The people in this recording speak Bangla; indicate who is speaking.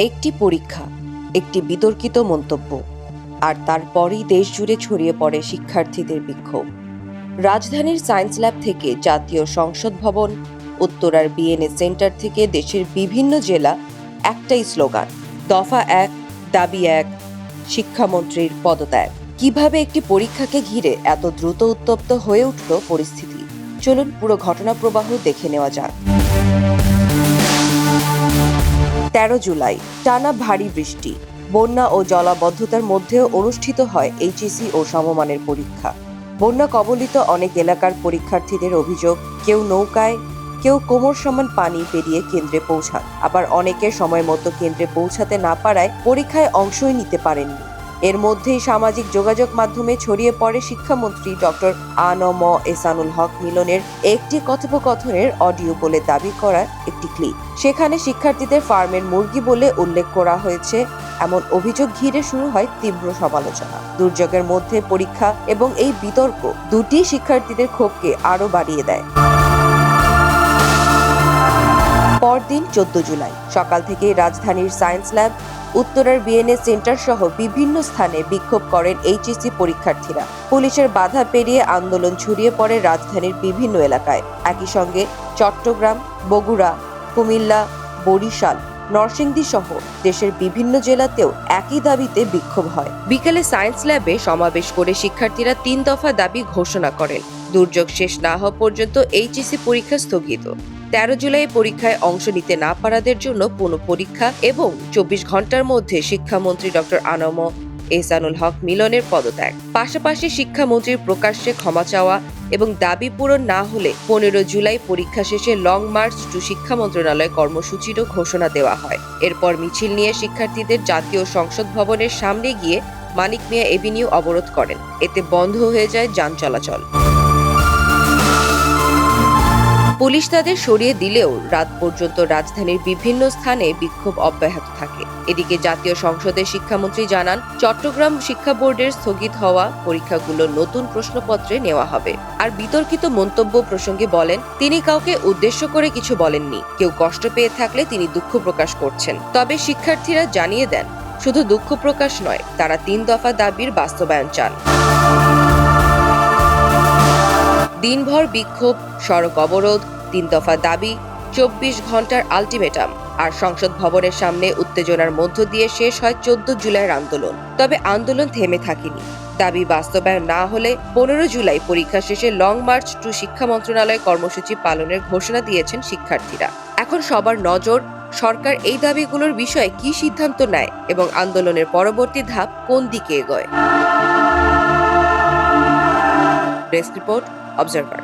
Speaker 1: একটি পরীক্ষা, একটি বিতর্কিত মন্তব্য, আর তারপরেই দেশ জুড়ে ছড়িয়ে পড়ে শিক্ষার্থীদের বিক্ষোভ। রাজধানীর সায়েন্স ল্যাব থেকে জাতীয় সংসদ ভবন, উত্তরার বিএনএ সেন্টার থেকে দেশের বিভিন্ন জেলা একটাই স্লোগান, দফা ১, দাবি ১, শিক্ষামন্ত্রীর পদত্যাগ। কিভাবে একটি পরীক্ষাকে ঘিরে এত দ্রুত উত্তপ্ত হয়ে উঠল পরিস্থিতি? চলুন পুরো ঘটনা প্রবাহ দেখে নেওয়া যাক। ১৩ জুলাই টানা ভারী বৃষ্টি, বন্যা ও জলাবদ্ধতার মধ্যেও অনুষ্ঠিত হয় এইচএসসি ও সমমানের পরীক্ষা। বন্যা কবলিত অনেক এলাকার পরীক্ষার্থীদের অভিযোগ, কেউ নৌকায়, কেউ কোমর সমান পানি পেরিয়ে কেন্দ্রে পৌঁছান। আবার অনেকে সময় মতো কেন্দ্রে পৌঁছাতে না পারায় পরীক্ষায় অংশই নিতে পারেননি। এর মধ্যেই সামাজিক যোগাযোগ মাধ্যমে ছড়িয়ে পড়ে শিক্ষামন্ত্রী ডক্টর আ.ন.ম এহসানুল হক মিলনের একটি কথোপকথনের অডিও বলে দাবি করা একটি ক্লিপ। সেখানে শিক্ষার্থীদের ফার্মের মুরগি বলে উল্লেখ করা হয়েছে এমন অভিযোগ ঘিরে শুরু হয় তীব্র সমালোচনা। দুর্যোগের মধ্যে পরীক্ষা এবং এই বিতর্ক দুটি শিক্ষার্থীদের ক্ষোভকে আরো বাড়িয়ে দেয়। পরদিন ১৪ জুলাই সকাল থেকে রাজধানীর সায়েন্স ল্যাব, উত্তরার বিএনএ সেন্টার সহ বিভিন্ন স্থানে বিক্ষোভ করেন এইচএসসি পরীক্ষার্থীরা। পুলিশের বাধা পেরিয়ে আন্দোলন ছড়িয়ে পড়ে রাজধানীর বিভিন্ন এলাকায়। একই সঙ্গে চট্টগ্রাম, বগুড়া, কুমিল্লা, বরিশাল, নরসিংদী সহ দেশের বিভিন্ন জেলাতেও একই দাবিতে বিক্ষোভ হয়। বিকেলে সায়েন্স ল্যাবে সমাবেশ করে শিক্ষার্থীরা ৩ দফা দাবি ঘোষণা করেন। দুর্যোগ শেষ না হওয়া পর্যন্ত এইচএসসি পরীক্ষা স্থগিত। ১৩ জুলাই পরীক্ষায় অংশ নিতে না পারাদের জন্য পুনঃপরীক্ষা এবং ২৪ ঘন্টার মধ্যে শিক্ষামন্ত্রী ডক্টর আ.ন.ম এহসানুল হক মিলনের পদত্যাগ। পাশাপাশি শিক্ষামন্ত্রীর প্রকাশ্যে ক্ষমা চাওয়া এবং দাবি পূরণ না হলে ১৫ জুলাই পরীক্ষা শেষে লং মার্চ টু শিক্ষা মন্ত্রণালয় কর্মসূচিরও ঘোষণা দেওয়া হয়। এরপর মিছিল নিয়ে শিক্ষার্থীদের জাতীয় সংসদ ভবনের সামনে গিয়ে মানিক মিয়া এভিনিউ অবরোধ করেন। এতে বন্ধ হয়ে যায় যান চলাচল। পুলিশ তাদের সরিয়ে দিলেও রাত পর্যন্ত রাজধানীর বিভিন্ন স্থানে বিক্ষোভ অব্যাহত থাকে। এদিকে জাতীয় সংসদে শিক্ষামন্ত্রী জানান, চট্টগ্রাম শিক্ষা বোর্ডের স্থগিত হওয়া পরীক্ষাগুলো নতুন প্রশ্নপত্রে নেওয়া হবে। আর বিতর্কিত মন্তব্য প্রসঙ্গে বলেন, তিনি কাউকে উদ্দেশ্য করে কিছু বলেননি। কেউ কষ্ট পেয়ে থাকলে তিনি দুঃখ প্রকাশ করছেন। তবে শিক্ষার্থীরা জানিয়ে দেন, শুধু দুঃখ প্রকাশ নয়, তারা ৩ দফা দাবির বাস্তবায়ন চান। দিনভর বিক্ষোভ, সড়ক অবরোধ, ৩ দফা দাবি, ২৪ ঘন্টার আলটিমেটাম আর সংসদ ভবনের সামনে উত্তেজনার মধ্য দিয়ে শেষ হয় ১৪ জুলাইয়ের আন্দোলন। তবে আন্দোলন থেমে থাকেনি। দাবি বাস্তবায়ন না হলে ১৫ জুলাই পরীক্ষা শেষে লং মার্চ টু শিক্ষা মন্ত্রণালয় কর্মসূচি পালনের ঘোষণা দিয়েছেন শিক্ষার্থীরা। এখন সবার নজর, সরকার এই দাবিগুলোর বিষয়ে কি সিদ্ধান্ত নেয় এবং আন্দোলনের পরবর্তী ধাপ কোন দিকে এগোয়। Desk report, observer.